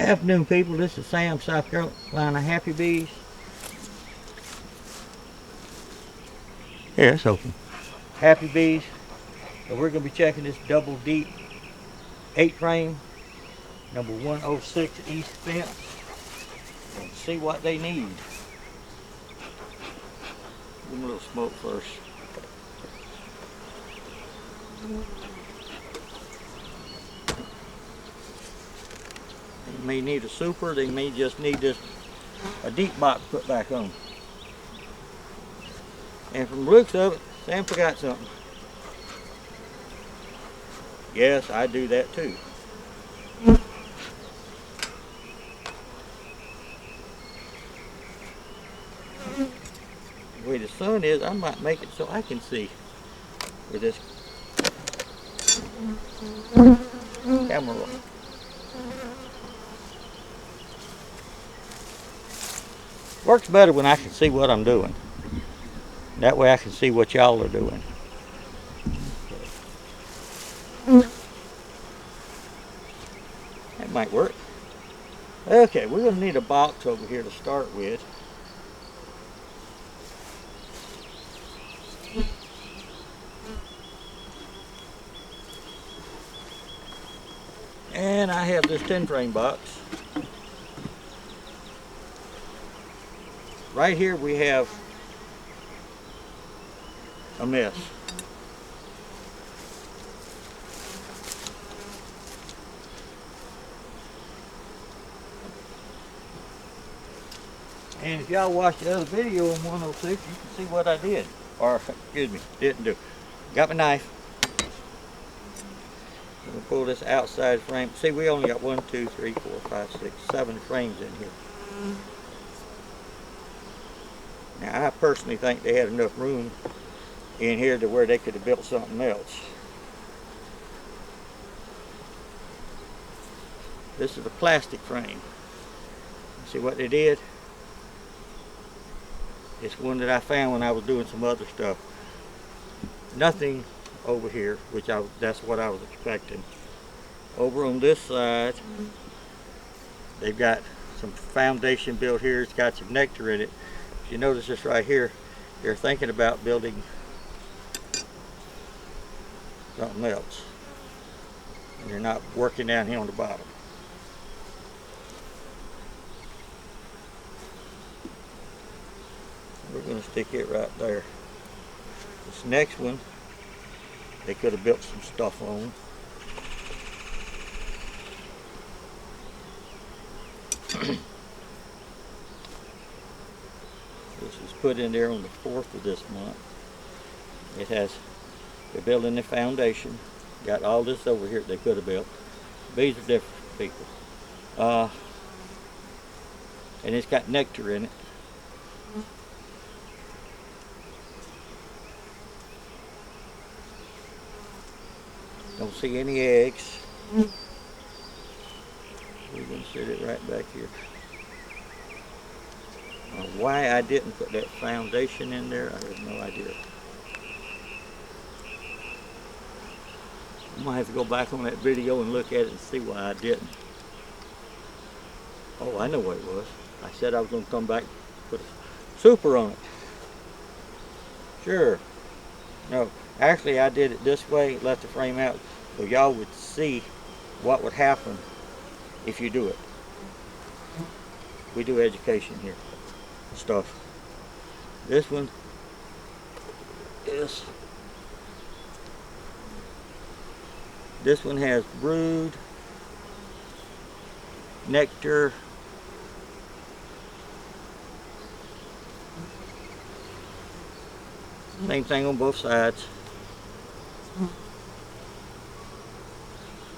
Afternoon, people. This is Sam, South Carolina Happy Bees. Yeah, it's open. Happy Bees. So we're going to be checking this double deep 8 frame, number 106 East fence, and see what they need. Give them a little smoke first. They may need a super, they may just need this a deep box put back on. And from the looks of it, Sam forgot something. Yes, I do that too. The way the sun is, I might make it so I can see with this camera. Works better when I can see what I'm doing. That way I can see what y'all are doing. That might work. Okay, we're going to need a box over here to start with. And I have this 10 frame box. Right here we have a mess. And if y'all watched the other video on 106, you can see what I did. Or, excuse me, didn't do. Got my knife. I'm going to pull this outside frame. See, we only got 1, 2, 3, 4, 5, 6, 7 frames in here. Now, I personally think they had enough room in here to where they could have built something else. This is a plastic frame. See what they did? It's one that I found when I was doing some other stuff. Nothing over here, which that's what I was expecting. Over on this side, they've got some foundation built here. It's got some nectar in it. If you notice this right here, they're thinking about building something else. And they're not working down here on the bottom. We're going to stick it right there. This next one, they could have built some stuff on. This was put in there on the 4th of this month. It has, they're building the foundation. Got all this over here that they could have built. Bees are different people. And it's got nectar in it. Don't see any eggs. We're going to set it right back here. Why I didn't put that foundation in there, I have no idea. I might have to go back on that video and look at it and see why I didn't. Oh, I know what it was. I said I was going to come back and put a super on it. Sure. No, actually I did it this way, left the frame out, so y'all would see what would happen if you do it. We do education here. Stuff. This one is, this one has brood, nectar, same thing on both sides.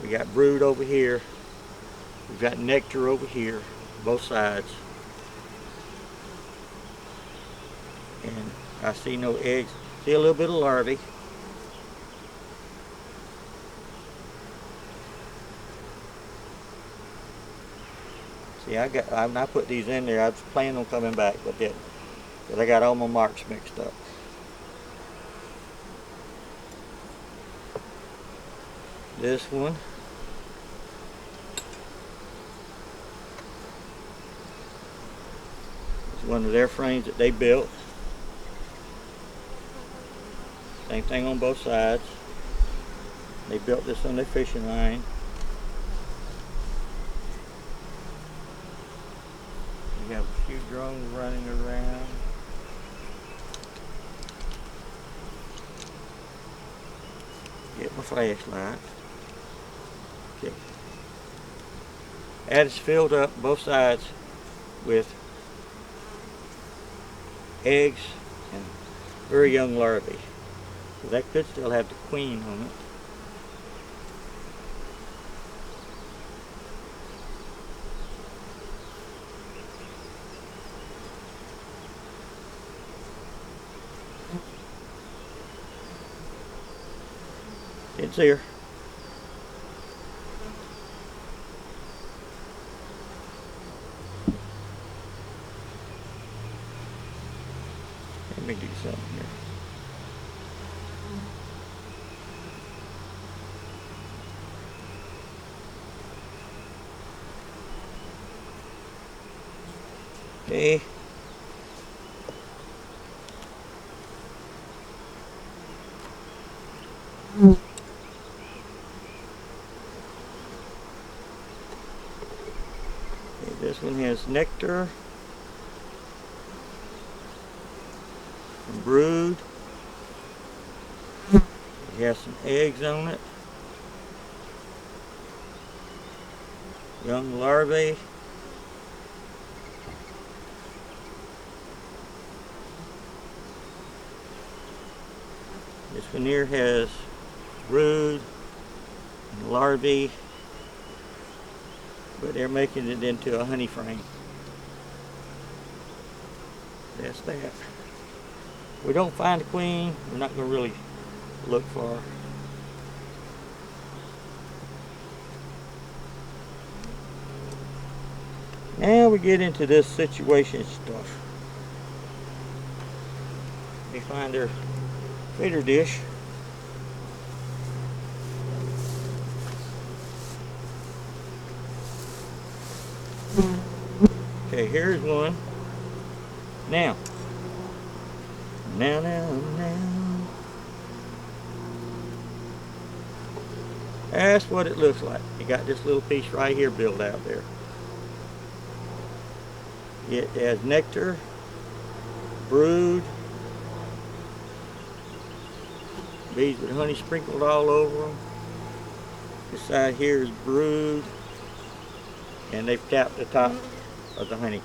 We got brood over here, we've got nectar over here, both sides. And I see no eggs. See a little bit of larvae. See, I put these in there. I was planning on coming back, but didn't, because I got all my marks mixed up. This one one of their frames that they built. Same thing on both sides. They built this on their fishing line. We have a few drones running around. Get my flashlight. Okay. That is filled up both sides with eggs and very young larvae. So that could still have the queen on it. It's here. Let me do something here. Okay. This one has nectar and brood. It has some eggs on it. Young larvae. This one here has brood and larvae, but they're making it into a honey frame. That's that. We don't find the queen, we're not going to really look for her. Now we get into this situation stuff. They find their feeder dish. Okay, here's one. Now. That's what it looks like. You got this little piece right here built out there. It has nectar, brood, bees with honey sprinkled all over them. This side here is brood, and they've capped the top of the honey.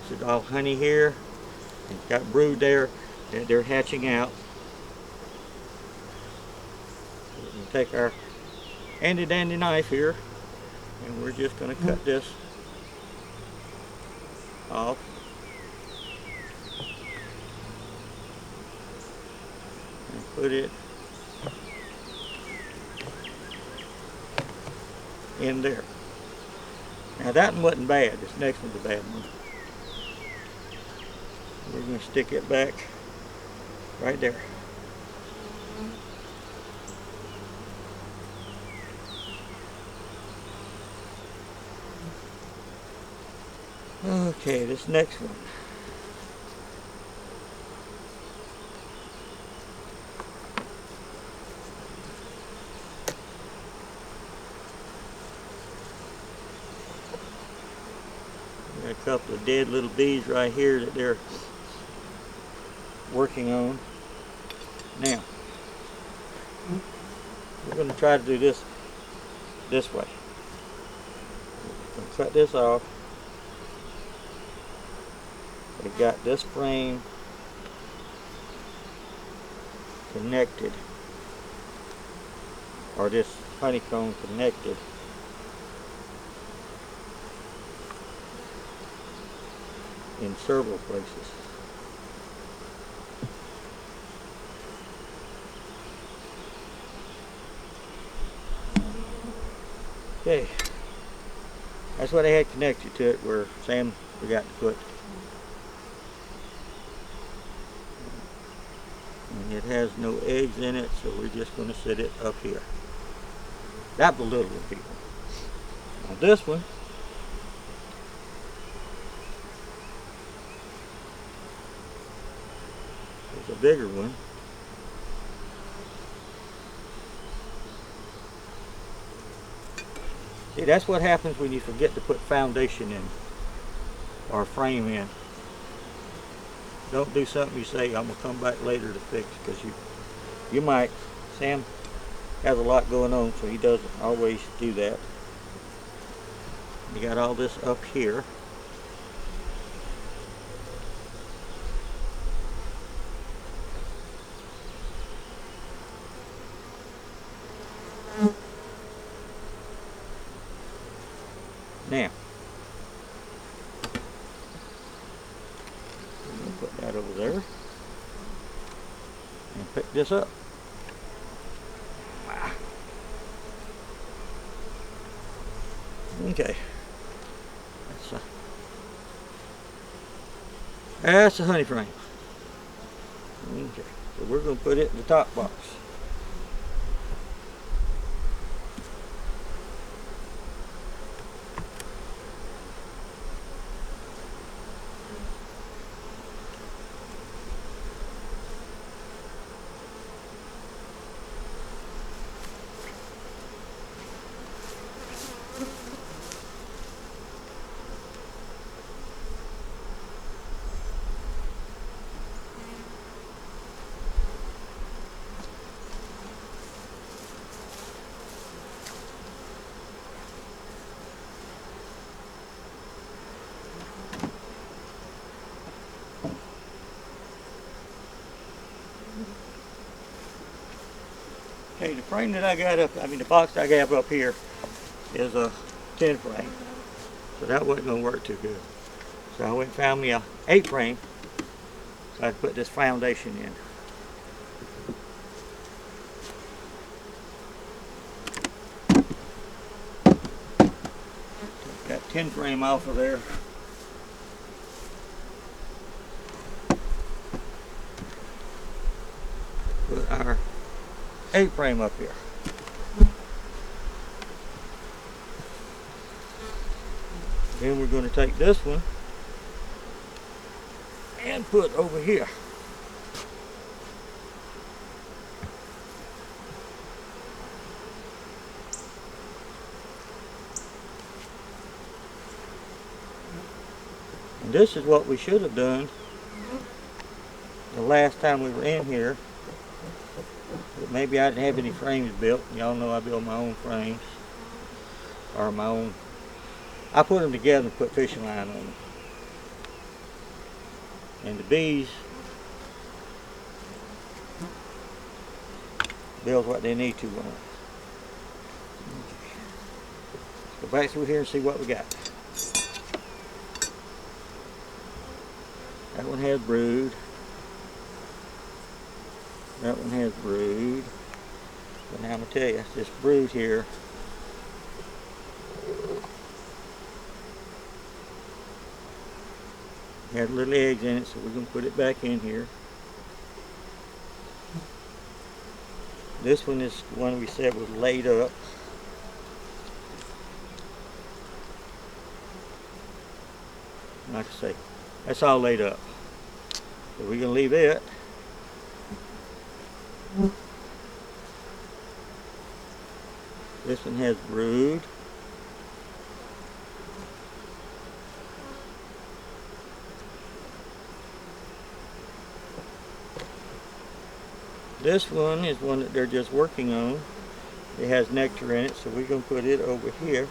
This is all honey here. It's got brood there that they're hatching out. We'll take our handy dandy knife here, and we're just going to cut this off. And put it in there. Now that one wasn't bad. This next one's a bad one. We're going to stick it back right there. Okay, this next one. Got a couple of dead little bees right here that they're working on. Now, we're going to try to do this way. We're going to cut this off. We got this frame connected, or this honeycomb connected in several places. Okay, that's what I had connected to it, where Sam forgot to put. And it has no eggs in it, so we're just going to set it up here. That belittled people. Now this one is a bigger one. See, that's what happens when you forget to put foundation in or frame in. Don't do something you say, I'm going to come back later to fix, because you might. Sam has a lot going on, so he doesn't always do that. You got all this up here. Now, I'm going to put that over there and pick this up. Okay, that's a honey frame. Okay, so we're going to put it in the top box. Okay, the frame that I got up, the box I got up here is a 10 frame. So that wasn't going to work too good. So I went and found me a 8 frame. So I put this foundation in. Take that 10 frame off of there. Put our 8 frame up here. Then we're going to take this one and put over here. And this is what we should have done the last time we were in here. But maybe I didn't have any frames built. Y'all know I build my own frames. Or my own. I put them together and put fishing line on them. And the bees build what they need to on it. Let's go back through here and see what we got. That one has brood. That one has brood. But now I'm going to tell you, this brood here had little eggs in it, so we're going to put it back in here. This one is the one we said was laid up. Like I say, that's all laid up. So we're going to leave it. This one has brood. This one is one that they're just working on. It has nectar in it, so we're going to put it over here.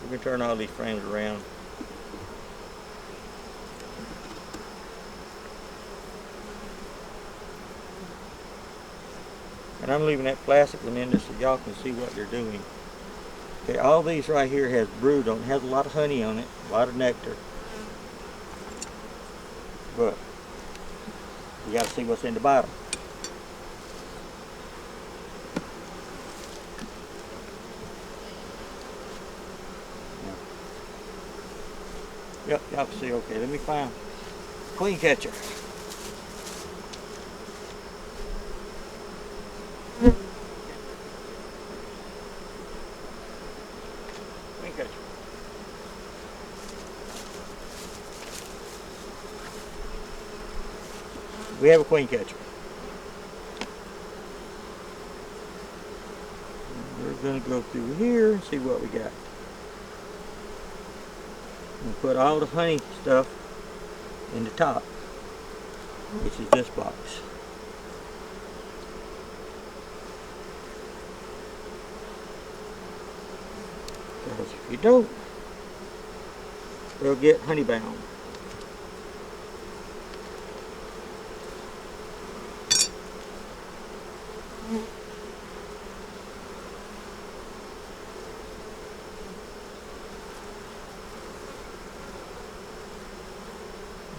We're going to turn all these frames around. And I'm leaving that plastic one in there so y'all can see what they're doing. Okay, all these right here has brood on it. Has a lot of honey on it, a lot of nectar. But you got to see what's in the bottom. Yep, y'all can see. Okay, let me find queen catcher. We have a queen catcher. We're going to go through here and see what we got. We'll put all the honey stuff in the top, which is this box. Because if you don't, they'll get honey bound.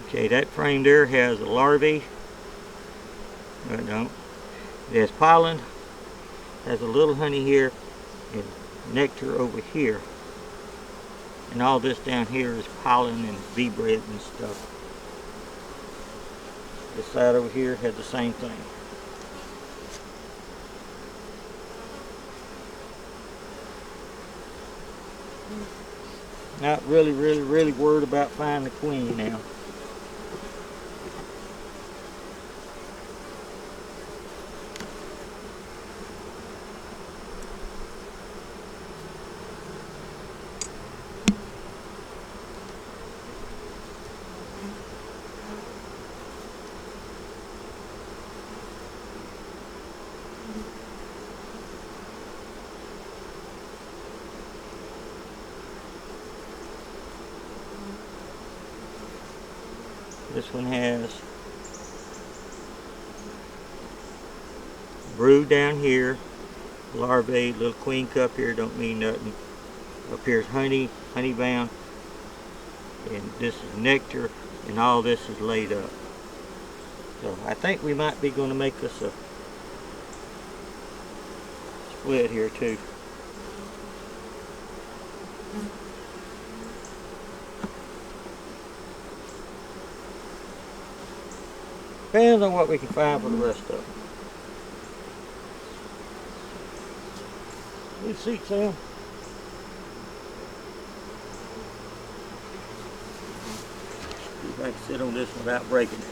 Okay, that frame there has a larvae. No, it don't. It has pollen, has a little honey here, and nectar over here. And all this down here is pollen and bee bread and stuff. This side over here has the same thing. Not really worried about finding the queen now. This one has brood down here, larvae, little queen cup here, don't mean nothing. Up here's honey, honey bound, and this is nectar, and all this is laid up. So I think we might be going to make us a split here too. Depends on what we can find for the rest of them. Good seat, Sam. See if I can sit on this without breaking it.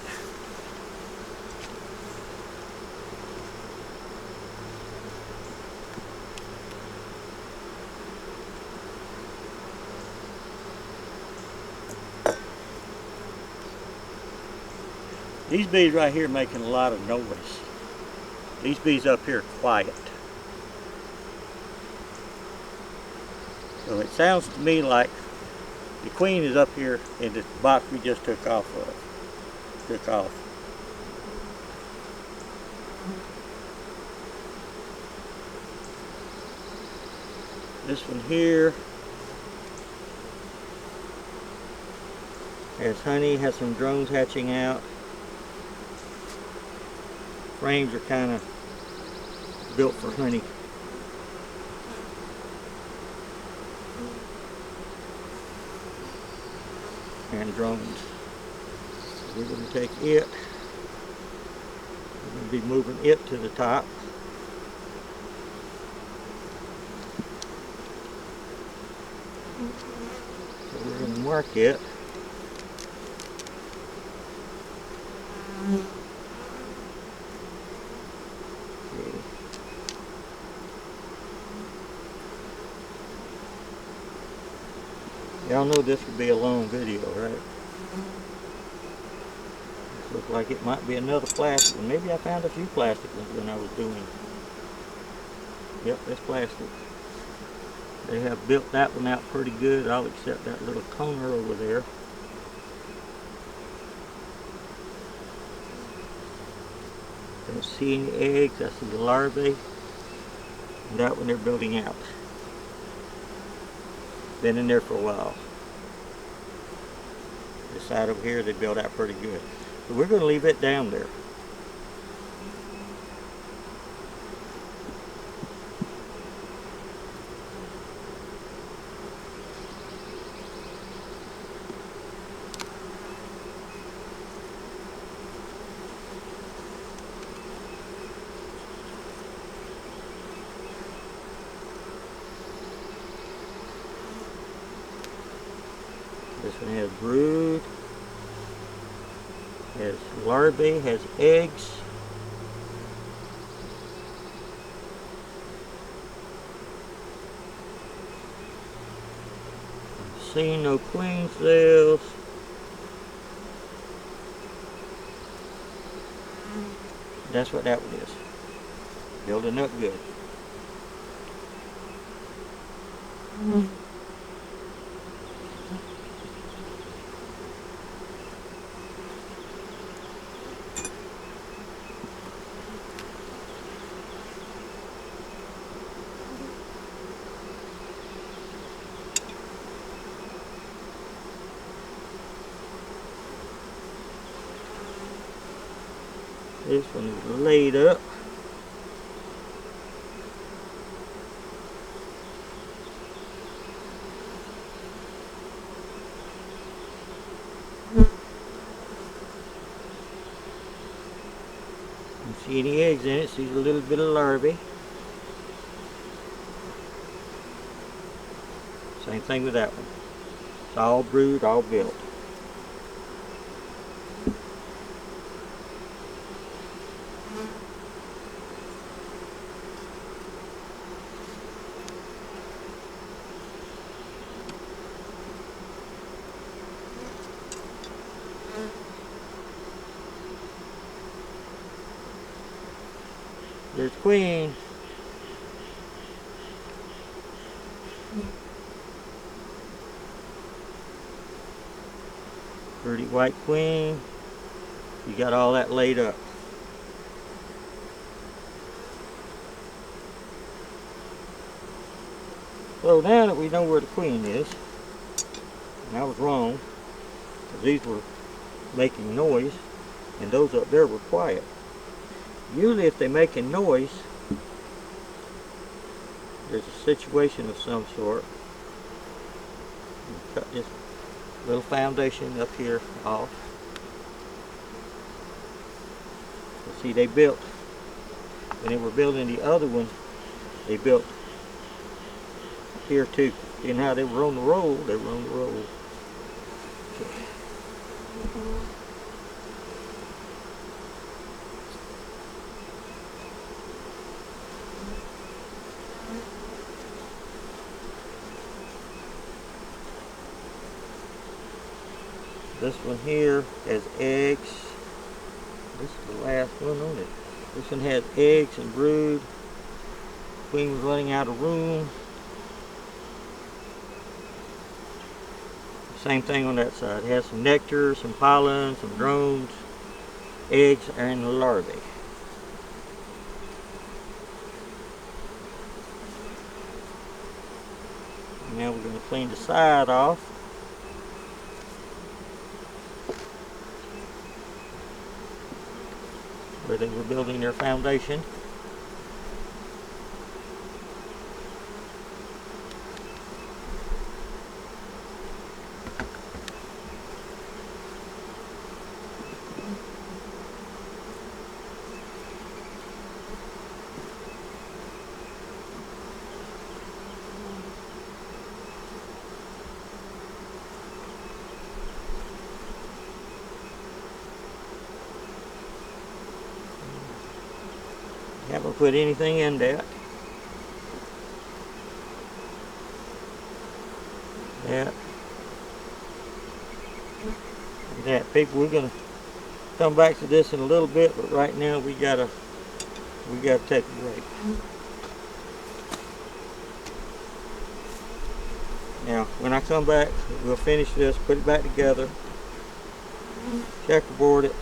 These bees right here making a lot of noise. These bees up here are quiet. So it sounds to me like the queen is up here in the box we just took off. This one here has honey, has some drones hatching out. Frames are kind of built for honey. And drones. We're going to take it. We're going to be moving it to the top. So we're going to mark it. Y'all know this would be a long video, right? This looks like it might be another plastic one. Maybe I found a few plastic ones when I was doing. Yep, that's plastic. They have built that one out pretty good, all except that little corner over there. Don't see any eggs. I see the larvae. And that one they're building out. Been in there for a while. This side over here they built out pretty good. So we're going to leave it down there. This one has brood. Has larvae, has eggs. See no queen cells. That's what that one is. Building up good. This one is laid up. Don't see any eggs in it, sees a little bit of larvae. Same thing with that one. It's all brood, all built. There's queen. Pretty white queen. You got all that laid up. So now that we know where the queen is, and I was wrong, because these were making noise, and those up there were quiet. Usually if they're making noise, there's a situation of some sort. Cut this little foundation up here off. You see, they built, when they were building the other one, they built here too. And how they were on the roll, they were on the roll. This one here has eggs. This is the last one on it. This one has eggs and brood. Queen was running out of room. Same thing on that side. It has some nectar, some pollen, some drones, eggs, and larvae. Now we're going to clean the side off. Where they were building their foundation. Haven't put anything in that. That people, we're gonna come back to this in a little bit, but right now we gotta take a break. Now, when I come back, we'll finish this, put it back together, checkerboard it,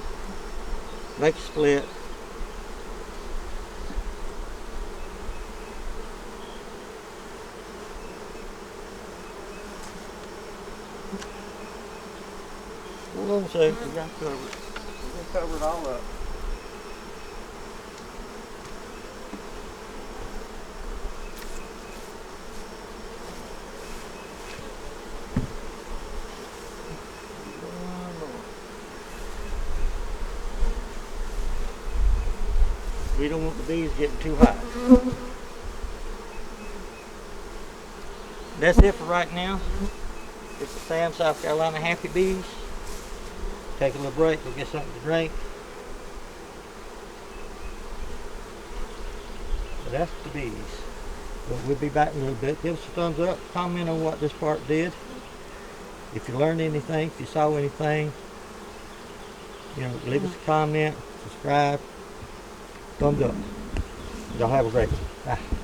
make a split. Hold on a second, we got to cover it. We're going to cover it all up. We don't want the bees getting too hot. That's it for right now. It's the Sam, South Carolina Happy Bees. take a little break, go get something to drink. But that's the bees. But we'll be back in a little bit. Give us a thumbs up, comment on what this part did. If you learned anything, if you saw anything, leave us a comment, subscribe, thumbs up. Y'all have a great one. Bye.